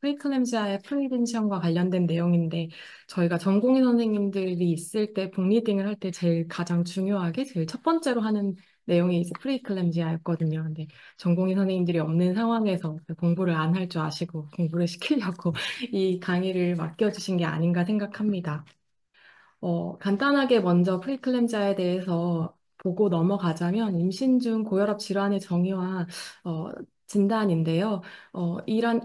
프리클램지아의 프리벤션과 관련된 내용인데 저희가 전공의 선생님들이 있을 때 북리딩을 할 때 제일 가장 중요하게 제일 첫 번째로 하는 내용이 이제 프리클램지아였거든요. 근데 전공의 선생님들이 없는 상황에서 공부를 안 할 줄 아시고 공부를 시키려고 이 강의를 맡겨주신 게 아닌가 생각합니다. 간단하게 먼저 프리클램자에 대해서 보고 넘어가자면 임신 중 고혈압 질환의 정의와 어, 진단인데요.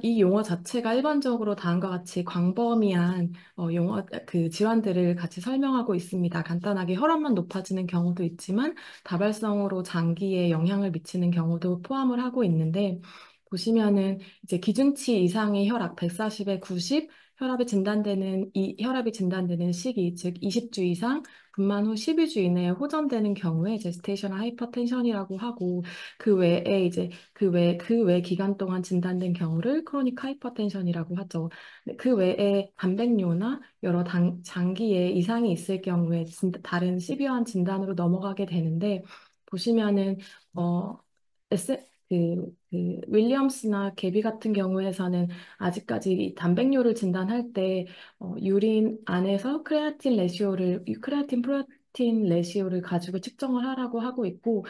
이 용어 자체가 일반적으로 다음과 같이 광범위한 용어 그 질환들을 같이 설명하고 있습니다. 간단하게 혈압만 높아지는 경우도 있지만 다발성으로 장기에 영향을 미치는 경우도 포함을 하고 있는데 보시면은 이제 기준치 이상의 혈압 140에 90 혈압이 진단되는 시기, 즉 20주 이상 분만 후 12주 이내에 호전되는 경우에 제스테이셔널 하이퍼텐션이라고 하고 그 외에 이제 그 외 기간 동안 진단된 경우를 크로닉 하이퍼텐션이라고 하죠. 그 외에 단백뇨나 여러 장기에 이상이 있을 경우에 다른 시비환 진단으로 넘어가게 되는데 보시면은 어 윌리엄스나 개비 같은 경우에서는 아직까지 이 단백뇨를 진단할 때 유린 안에서 크레아틴 프로틴 레시오를 가지고 측정을 하라고 하고 있고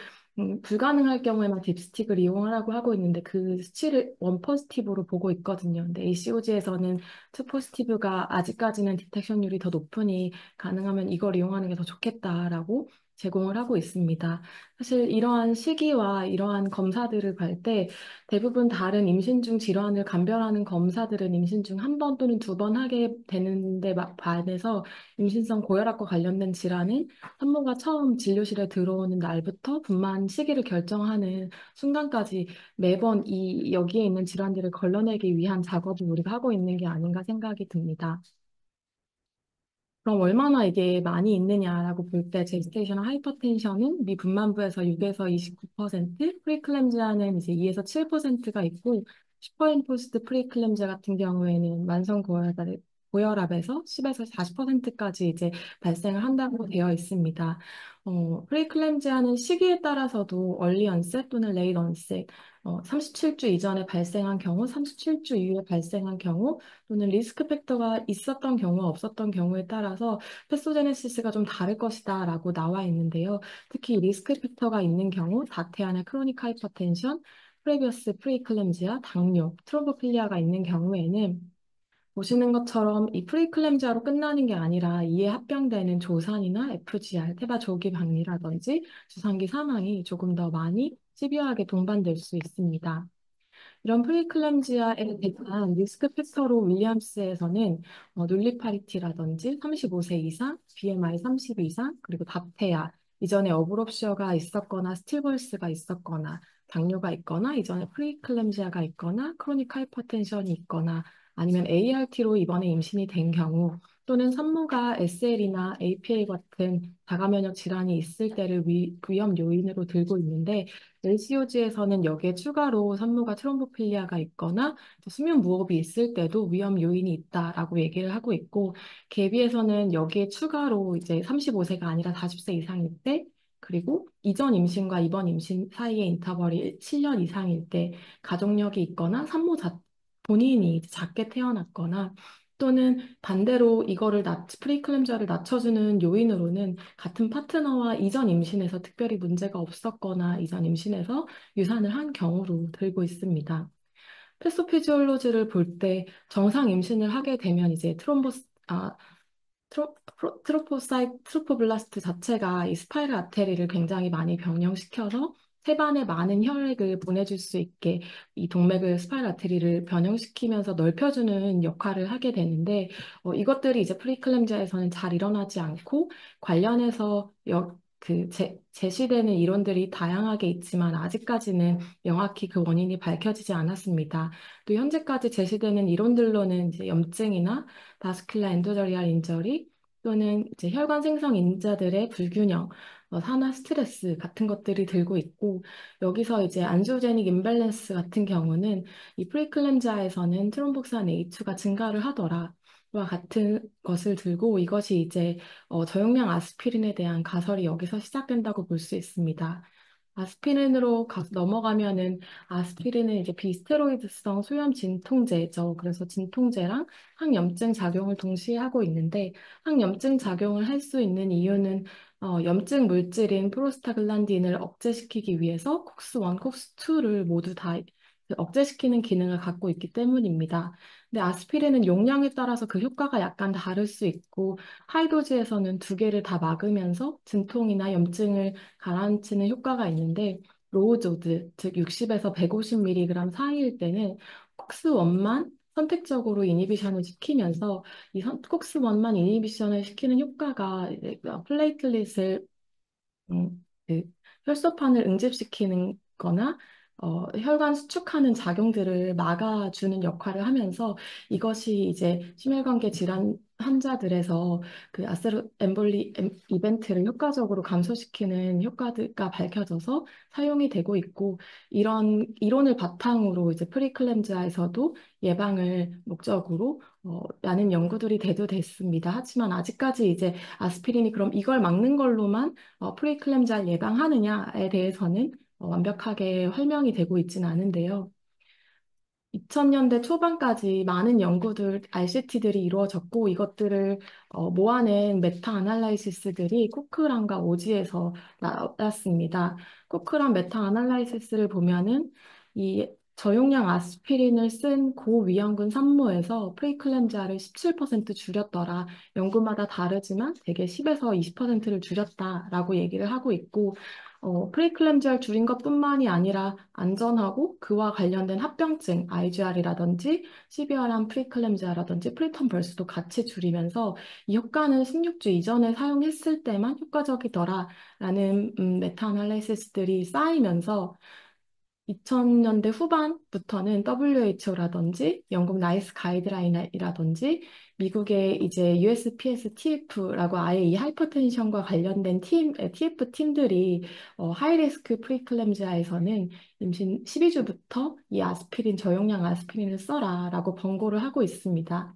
불가능할 경우에만 딥스틱을 이용하라고 하고 있는데 그 수치를 원 포지티브로 보고 있거든요. 근데 ACOG에서는 투 포지티브가 아직까지는 디텍션율이 더 높으니 가능하면 이걸 이용하는 게 더 좋겠다라고 제공을 하고 있습니다. 사실 이러한 시기와 이러한 검사들을 볼 때 대부분 다른 임신 중 질환을 감별하는 검사들은 임신 중 한 번 또는 두 번 하게 되는데 반해서 임신성 고혈압과 관련된 질환은 산모가 처음 진료실에 들어오는 날부터 분만 시기를 결정하는 순간까지 매번 여기에 있는 질환들을 걸러내기 위한 작업을 우리가 하고 있는 게 아닌가 생각이 듭니다. 그럼 얼마나 이게 많이 있느냐라고 볼 때 제스테이셔널 하이퍼텐션은 미분만부에서 6에서 29%, 프리클램지아는 이제 2에서 7%가 있고 슈퍼임포스드 프리클램지아 같은 경우에는 고혈압에서 10에서 40%까지 이제 발생을 한다고 되어 있습니다. 프리클램지아는 시기에 따라서도 얼리 언셋 또는 레이트 언셋, 37주 이전에 발생한 경우, 37주 이후에 발생한 경우, 또는 리스크 팩터가 있었던 경우, 없었던 경우에 따라서 패소제네시스가 좀 다를 것이다 라고 나와 있는데요. 특히 리스크 팩터가 있는 경우, 다태아나 크로닉 하이퍼텐션, 프레비어스 프리클램지아, 당뇨, 트롬보필리아가 있는 경우에는 보시는 것처럼 이 프리클램지아로 끝나는 게 아니라 이에 합병되는 조산이나 FGR, 태바 조기 박리라든지 주상기 사망이 조금 더 많이 집요하게 동반될 수 있습니다. 이런 프리클램지아에 대한 리스크 팩터로 윌리엄스에서는 눌리파리티라든지 35세 이상, BMI 30 이상, 그리고 다페아, 이전에 어브롭셔가 있었거나 스틸볼스가 있었거나 당뇨가 있거나 이전에 프리클램지아가 있거나 크로닉 하이퍼텐션이 있거나 아니면 ART로 이번에 임신이 된 경우 또는 산모가 SL이나 APA 같은 자가면역 질환이 있을 때를 위험 요인으로 들고 있는데 LCOG에서는 여기에 추가로 산모가 트롬보필리아가 있거나 또 수면 무호흡이 있을 때도 위험 요인이 있다라고 얘기를 하고 있고 개비에서는 여기에 추가로 이제 35세가 아니라 40세 이상일 때 그리고 이전 임신과 이번 임신 사이의 인터벌이 7년 이상일 때 가족력이 있거나 본인이 이제 작게 태어났거나 또는 반대로 프리클램자를 낮춰주는 요인으로는 같은 파트너와 이전 임신에서 특별히 문제가 없었거나 이전 임신에서 유산을 한 경우로 들고 있습니다. 패소피지올로지를 볼 때 정상 임신을 하게 되면 이제 트로포블라스트 자체가 이 스파이럴 아테리를 굉장히 많이 변형시켜서 세반에 많은 혈액을 보내줄 수 있게 이 동맥을 스파이럴 아테리를 변형시키면서 넓혀주는 역할을 하게 되는데 이것들이 이제 프리클램지아에서는 잘 일어나지 않고 관련해서 제시되는 이론들이 다양하게 있지만 아직까지는 명확히 그 원인이 밝혀지지 않았습니다. 또 현재까지 제시되는 이론들로는 이제 염증이나 바스큘라 엔도더리알 인저리 또는 이제 혈관 생성 인자들의 불균형, 산화 스트레스 같은 것들이 들고 있고 여기서 이제 안지오제닉 임밸런스 같은 경우는 이 프리클램자에서는 트롬복산 A2가 증가를 하더라. 와 같은 것을 들고 이것이 이제 저용량 아스피린에 대한 가설이 여기서 시작된다고 볼 수 있습니다. 아스피린으로 넘어가면은 아스피린은 이제 비스테로이드성 소염 진통제죠. 그래서 진통제랑 항염증 작용을 동시에 하고 있는데 항염증 작용을 할 수 있는 이유는 염증 물질인 프로스타글란딘을 억제시키기 위해서 콕스1, 콕스2를 모두 다 억제시키는 기능을 갖고 있기 때문입니다. 근데 아스피린은 용량에 따라서 그 효과가 약간 다를 수 있고 하이도즈에서는 두 개를 다 막으면서 진통이나 염증을 가라앉히는 효과가 있는데 로우도즈, 즉 60에서 150mg 사이일 때는 콕스1만 선택적으로 이니비션을 시키면서 콕스1만 이니비션을 시키는 효과가 이제 플레이틀릿을 그 혈소판을 응집시키는 거나 혈관 수축하는 작용들을 막아주는 역할을 하면서 이것이 이제 심혈관계 질환 환자들에서 그 아세로 엠볼리 이벤트를 효과적으로 감소시키는 효과가 밝혀져서 사용이 되고 있고 이런 이론을 바탕으로 이제 프리클램지아에서도 예방을 목적으로 많은 연구들이 대두됐습니다. 하지만 아직까지 이제 아스피린이 그럼 이걸 막는 걸로만 프리클램잘 예방하느냐에 대해서는 완벽하게 설명이 되고 있지는 않은데요. 2000년대 초반까지 많은 연구들, RCT들이 이루어졌고 이것들을 모아낸 메타 아날라이시스들이 코크란과 오지에서 나왔습니다. 코크란 메타 아날라이시스를 보면은 이 저용량 아스피린을 쓴 고위험군 산모에서 프리클램자를 17% 줄였더라. 연구마다 다르지만 대개 10에서 20%를 줄였다라고 얘기를 하고 있고 프리클램지알 줄인 것뿐만이 아니라 안전하고 그와 관련된 합병증, IGR이라든지 시비어란 프리클램지아라든지 프리턴 벌스도 같이 줄이면서 이 효과는 16주 이전에 사용했을 때만 효과적이더라라는 메타 아날리시스들이 쌓이면서 2000년대 후반부터는 WHO라든지 영국 나이스 가이드라인이라든지 미국의 이제 USPS TF라고 아예 이 하이퍼텐션과 관련된 TF 팀들이 하이리스크 프리클램지아에서는 임신 12주부터 이 아스피린 저용량 아스피린을 써라라고 권고를 하고 있습니다.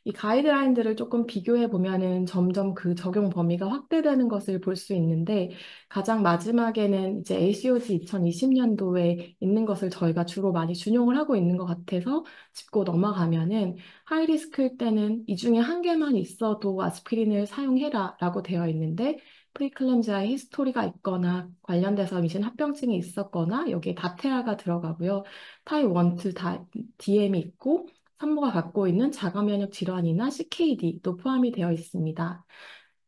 이 가이드라인들을 조금 비교해 보면은 점점 그 적용 범위가 확대되는 것을 볼 수 있는데 가장 마지막에는 이제 ACOG 2020년도에 있는 것을 저희가 주로 많이 준용을 하고 있는 것 같아서 짚고 넘어가면은 하이리스크일 때는 이 중에 한 개만 있어도 아스피린을 사용해라 라고 되어 있는데 프리클램지아의 히스토리가 있거나 관련돼서 미신 합병증이 있었거나 여기에 다테아가 들어가고요. 타입 1, 2 다 DM이 있고 산모가 갖고 있는 자가면역 질환이나 CKD도 포함이 되어 있습니다.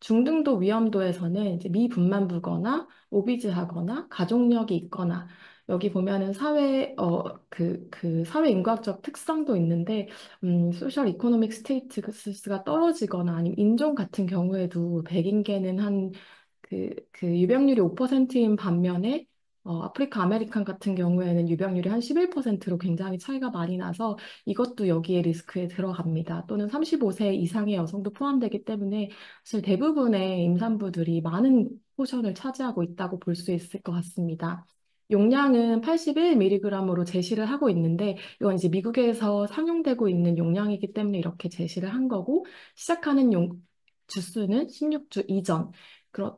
중등도 위험도에서는 이제 미분만부거나 오비즈하거나 가족력이 있거나 여기 보면은 그 사회 인과학적 특성도 있는데 소셜 이코노믹 스테이트스가 떨어지거나 아니면 인종 같은 경우에도 백인계는 그 유병률이 5%인 반면에 아프리카 아메리칸 같은 경우에는 유병률이 한 11%로 굉장히 차이가 많이 나서 이것도 여기에 리스크에 들어갑니다. 또는 35세 이상의 여성도 포함되기 때문에 사실 대부분의 임산부들이 많은 포션을 차지하고 있다고 볼 수 있을 것 같습니다. 용량은 81mg으로 제시를 하고 있는데 이건 이제 미국에서 상용되고 있는 용량이기 때문에 이렇게 제시를 한 거고 시작하는 주수는 16주 이전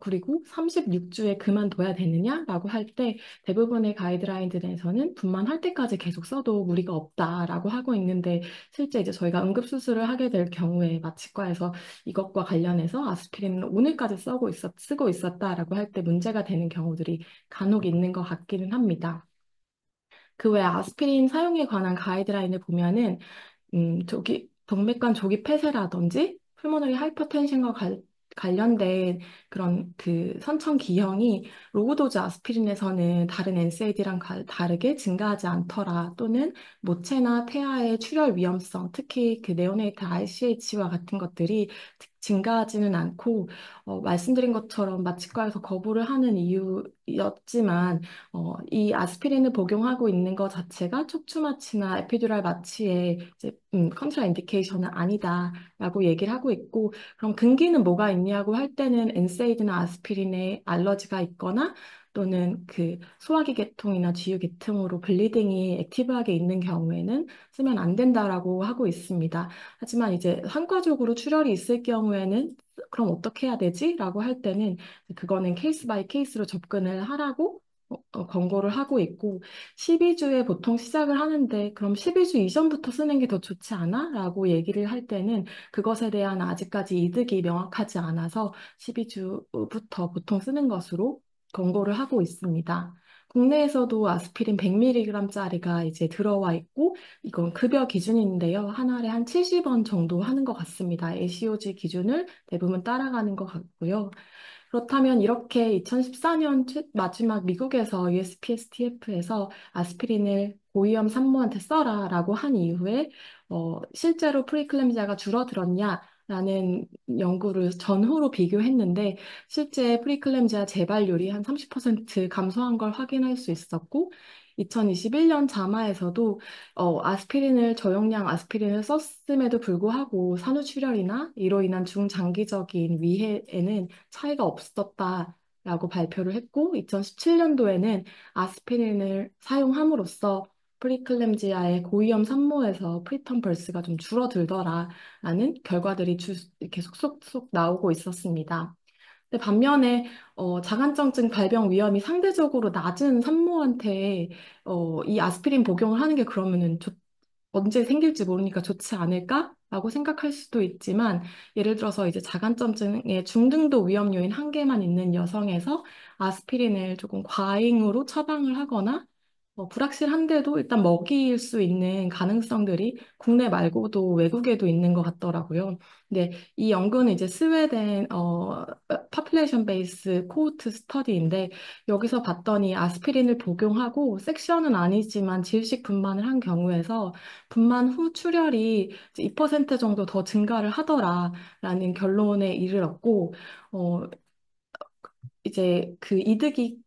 그리고 36주에 그만둬야 되느냐라고 할 때 대부분의 가이드라인들에서는 분만할 때까지 계속 써도 무리가 없다라고 하고 있는데 실제 이제 저희가 응급수술을 하게 될 경우에 마취과에서 이것과 관련해서 아스피린을 오늘까지 쓰고 있었다라고 할 때 문제가 되는 경우들이 간혹 있는 것 같기는 합니다. 그 외에 아스피린 사용에 관한 가이드라인을 보면은 동맥관 조기 폐쇄라든지 풀모너리 하이퍼텐션과 관련된 그런 그 선천 기형이 로우도즈 아스피린에서는 다른 NSAID랑 다르게 증가하지 않더라 또는 모체나 태아의 출혈 위험성, 특히 그 네오네이트 RCH와 같은 것들이 증가하지는 않고 말씀드린 것처럼 마취과에서 거부를 하는 이유였지만 이 아스피린을 복용하고 있는 것 자체가 척추마취나 에피듀랄 마취의 이제 컨트라 인디케이션은 아니다라고 얘기를 하고 있고 그럼 근기는 뭐가 있냐고 할 때는 엔세이드나 아스피린에 알러지가 있거나 또는 그 소화기 계통이나 지유 계통으로 블리딩이 액티브하게 있는 경우에는 쓰면 안 된다라고 하고 있습니다. 하지만 이제 한과적으로 출혈이 있을 경우에는 그럼 어떻게 해야 되지? 라고 할 때는 그거는 케이스 바이 케이스로 접근을 하라고 권고를 하고 있고 12주에 보통 시작을 하는데 그럼 12주 이전부터 쓰는 게 더 좋지 않아? 라고 얘기를 할 때는 그것에 대한 아직까지 이득이 명확하지 않아서 12주부터 보통 쓰는 것으로 권고를 하고 있습니다. 국내에서도 아스피린 100mg짜리가 이제 들어와 있고 이건 급여 기준인데요. 한 알에 한 70원 정도 하는 것 같습니다. ACOG 기준을 대부분 따라가는 것 같고요. 그렇다면 이렇게 2014년 마지막 미국에서 USPSTF에서 아스피린을 고위험 산모한테 써라라고 한 이후에 실제로 프리클램지아가 줄어들었냐라는 연구를 전후로 비교했는데 실제 프리클램지아 재발률이 한 30% 감소한 걸 확인할 수 있었고 2021년 자마에서도 아스피린을 저용량 아스피린을 썼음에도 불구하고 산후출혈이나 이로 인한 중장기적인 위해에는 차이가 없었다라고 발표를 했고 2017년도에는 아스피린을 사용함으로써 프리클램지아의 고위험 산모에서 프리텀 벌스가 좀 줄어들더라라는 결과들이 이렇게 속속속 나오고 있었습니다. 근데 반면에 자간증 발병 위험이 상대적으로 낮은 산모한테 이 아스피린 복용을 하는 게 그러면은 언제 생길지 모르니까 좋지 않을까라고 생각할 수도 있지만 예를 들어서 이제 자간점증의 중등도 위험 요인 한 개만 있는 여성에서 아스피린을 조금 과잉으로 처방을 하거나 불확실한데도 일단 먹일 수 있는 가능성들이 국내 말고도 외국에도 있는 것 같더라고요. 근데 이 연구는 이제 스웨덴 population base 코호트 스터디인데 여기서 봤더니 아스피린을 복용하고 섹션은 아니지만 질식 분만을 한 경우에서 분만 후 출혈이 이제 2% 정도 더 증가를 하더라라는 결론에 이르렀고 어, 이제 그 이득이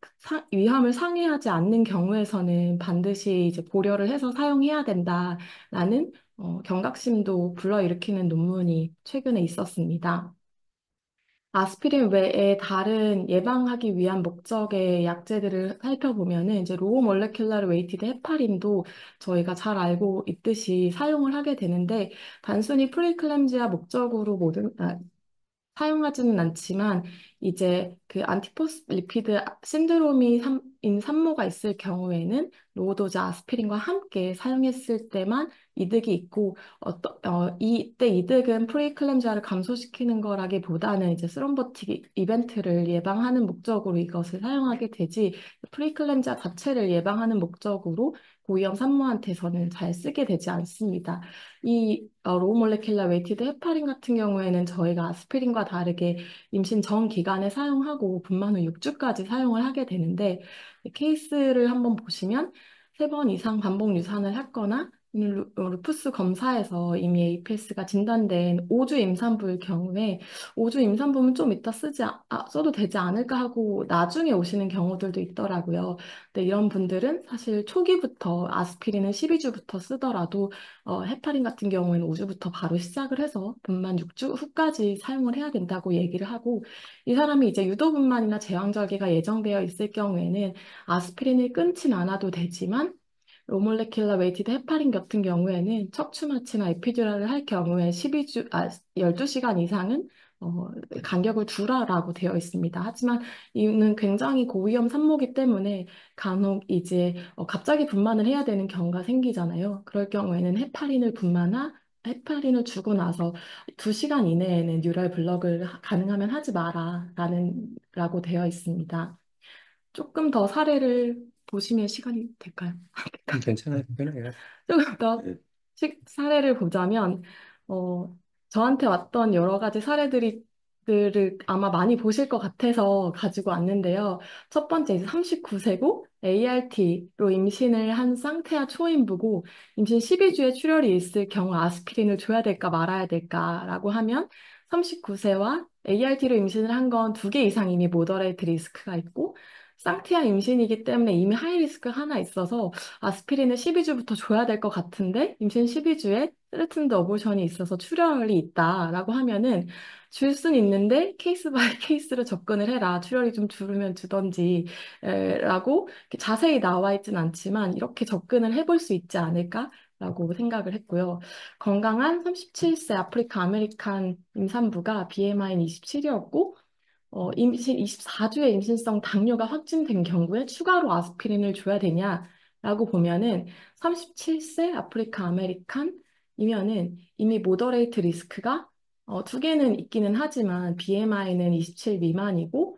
위험을 상회하지 않는 경우에서는 반드시 이제 고려를 해서 사용해야 된다라는 경각심도 불러일으키는 논문이 최근에 있었습니다. 아스피린 외에 다른 예방하기 위한 목적의 약제들을 살펴보면은 이제 로우 몰레큘러 웨이티드 헤파린도 저희가 잘 알고 있듯이 사용을 하게 되는데 단순히 프리클램지아 목적으로 사용하지는 않지만 이제 그 안티포스리피드 신드롬인 산모가 있을 경우에는 로우도즈 아스피린과 함께 사용했을 때만 이득이 있고 이때 이득은 프리클램지아를 감소시키는 거라기보다는 이제 스롬보틱 이벤트를 예방하는 목적으로 이것을 사용하게 되지 프리클램지아 자체를 예방하는 목적으로 고위험 산모한테서는 잘 쓰게 되지 않습니다. 이 로우 몰레큘러 웨이티드 헤파린 같은 경우에는 저희가 아스피린과 다르게 임신 전 기간에 사용하고 분만 후 6주까지 사용을 하게 되는데 케이스를 한번 보시면 3번 이상 반복 유산을 했거나 루푸스 검사에서 이미 APS가 진단된 5주 임산부일 경우에 5주 임산부면 좀 이따 써도 되지 않을까 하고 나중에 오시는 경우들도 있더라고요. 근데 이런 분들은 사실 초기부터 아스피린은 12주부터 쓰더라도 헤파린 같은 경우에는 5주부터 바로 시작을 해서 분만 6주 후까지 사용을 해야 된다고 얘기를 하고 이 사람이 이제 유도분만이나 제왕절개가 예정되어 있을 경우에는 아스피린을 끊진 않아도 되지만 로몰레큘러 웨이티드 헤파린 같은 경우에는 척추마취나 에피듀랄을 할 경우에 12시간 이상은 어, 간격을 두라라고 되어 있습니다. 하지만 이는 굉장히 고위험 산모기 때문에 간혹 이제 갑자기 분만을 해야 되는 경우가 생기잖아요. 그럴 경우에는 헤파린을 주고 나서 2시간 이내에는 뉴럴 블럭을 가능하면 하지 라고 되어 있습니다. 조금 더 사례를 보시면 시간이 될까요? 괜찮아요. 편하게 하세요. 조금 더 사례를 보자면, 저한테 왔던 여러 가지 들을 아마 많이 보실 것 같아서 가지고 왔는데요. 첫 번째, 이제 39세고 ART로 임신을 한 쌍태아 초임부고 임신 12주에 출혈이 있을 경우 아스피린을 줘야 될까 말아야 될까라고 하면 39세와 ART로 임신을 한 건 2개 이상 이미 모더레이트 리스크가 있고 쌍태아 임신이기 때문에 이미 하이 리스크 하나 있어서 아스피린을 12주부터 줘야 될 것 같은데 임신 12주에 스레튼드 어보션이 있어서 출혈이 있다라고 하면은 줄 순 있는데 케이스 바이 케이스로 접근을 해라. 출혈이 좀 줄으면 주던지 라고 이렇게 자세히 나와 있진 않지만 이렇게 접근을 해볼 수 있지 않을까라고 생각을 했고요. 건강한 37세 아프리카 아메리칸 임산부가 BMI는 27이었고 임신 24주의 임신성 당뇨가 확진된 경우에 추가로 아스피린을 줘야 되냐라고 보면은 37세 아프리카 아메리칸이면은 이미 모더레이트 리스크가 두 개는 있기는 하지만 BMI는 27 미만이고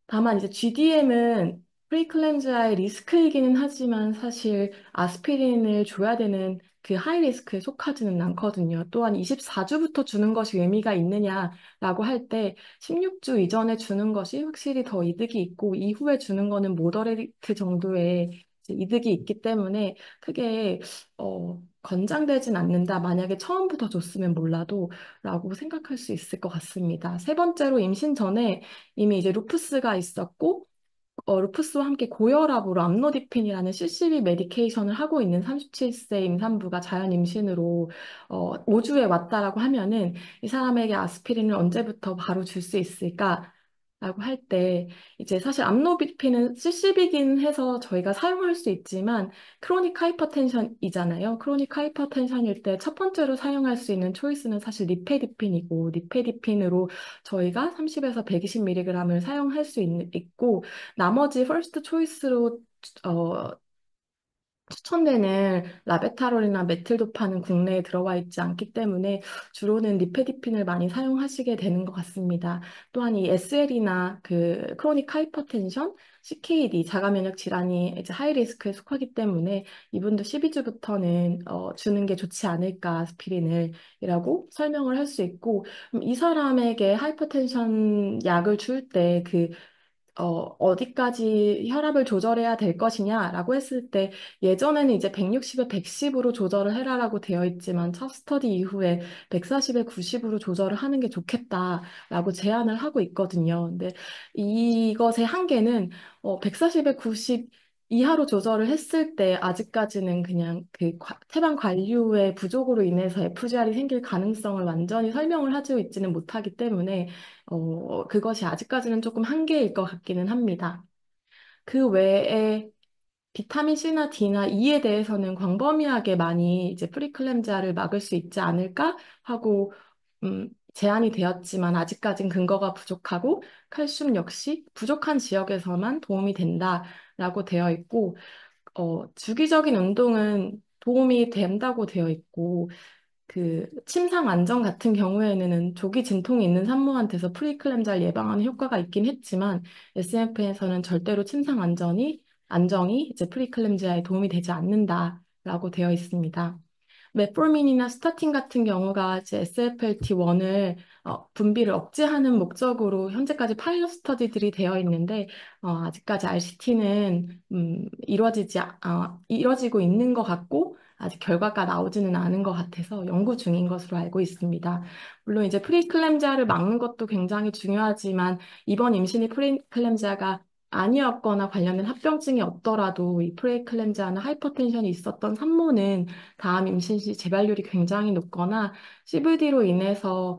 다만 이제 GDM은 프리클램지아의 리스크이기는 하지만 사실 아스피린을 줘야 되는 그 하이 리스크에 속하지는 않거든요. 또한 24주부터 주는 것이 의미가 있느냐라고 할 때 16주 이전에 주는 것이 확실히 더 이득이 있고 이후에 주는 거는 모더레이트 정도의 이제 이득이 있기 때문에 크게 권장되진 않는다. 만약에 처음부터 줬으면 몰라도 라고 생각할 수 있을 것 같습니다. 세 번째로 임신 전에 이미 이제 루푸스가 있었고, 루푸스와 함께 고혈압으로 암로디핀이라는 CCB 메디케이션을 하고 있는 37세 임산부가 자연 임신으로 5주에 왔다라고 하면은 이 사람에게 아스피린을 언제부터 바로 줄 수 있을까? 라고 할 때 이제 사실 암로디핀은 CCB긴 해서 저희가 사용할 수 있지만 크로닉 하이퍼텐션이잖아요. 크로닉 하이퍼텐션일 때 첫 번째로 사용할 수 있는 초이스는 사실 니페디핀이고 니페디핀으로 저희가 30에서 120mg을 사용할 수 있고 나머지 퍼스트 초이스로 어, 추천되는 라베타롤이나 메틸도파는 국내에 들어와 있지 않기 때문에 주로는 니페디핀을 많이 사용하시게 되는 것 같습니다. 또한 이 SL이나 그 크로닉 하이퍼텐션, CKD, 자가면역 질환이 이제 하이 리스크에 속하기 때문에 이분도 12주부터는 주는 게 좋지 않을까 아스피린을이라고 설명을 할 수 있고 이 사람에게 하이퍼텐션 약을 줄때그 어디까지 혈압을 조절해야 될 것이냐라고 했을 때 예전에는 이제 160에 110으로 조절을 해라라고 되어 있지만 첫 스터디 이후에 140에 90으로 조절을 하는 게 좋겠다라고 제안을 하고 있거든요. 근데 이것의 한계는 140에 90 이하로 조절을 했을 때 아직까지는 그냥 그 태반 관류의 부족으로 인해서 FGR이 생길 가능성을 완전히 설명을 하지 있지는 못하기 때문에 그것이 아직까지는 조금 한계일 것 같기는 합니다. 그 외에 비타민 C나 D나 E에 대해서는 광범위하게 많이 이제 프리클램지아를 막을 수 있지 않을까 하고 제안이 되었지만 아직까진 근거가 부족하고 칼슘 역시 부족한 지역에서만 도움이 된다라고 되어 있고 주기적인 운동은 도움이 된다고 되어 있고 그 침상 안정 같은 경우에는 조기 진통이 있는 산모한테서 프리클램자를 예방하는 효과가 있긴 했지만 SNF에서는 절대로 침상 안정이 이제 프리클램지아에 도움이 되지 않는다라고 되어 있습니다. 메포민이나 스타틴 같은 경우가 이제 SFLT1을 분비를 억제하는 목적으로 현재까지 파일럿 스터디들이 되어 있는데 아직까지 RCT는 이루어지고 있는 것 같고 아직 결과가 나오지는 않은 것 같아서 연구 중인 것으로 알고 있습니다. 물론 이제 프리클램지아를 막는 것도 굉장히 중요하지만 이번 임신이 프리클램지아가 아니었거나 관련된 합병증이 없더라도 이 프리클램지아나 하이퍼텐션이 있었던 산모는 다음 임신 시 재발률이 굉장히 높거나 CVD로 인해서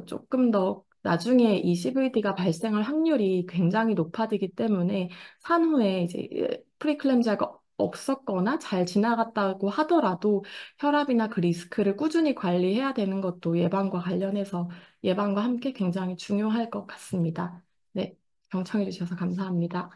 조금 더 나중에 이 CVD가 발생할 확률이 굉장히 높아지기 때문에 산후에 이제 프리클램지아가 없었거나 잘 지나갔다고 하더라도 혈압이나 그 리스크를 꾸준히 관리해야 되는 것도 예방과 함께 굉장히 중요할 것 같습니다. 네, 경청해 주셔서 감사합니다.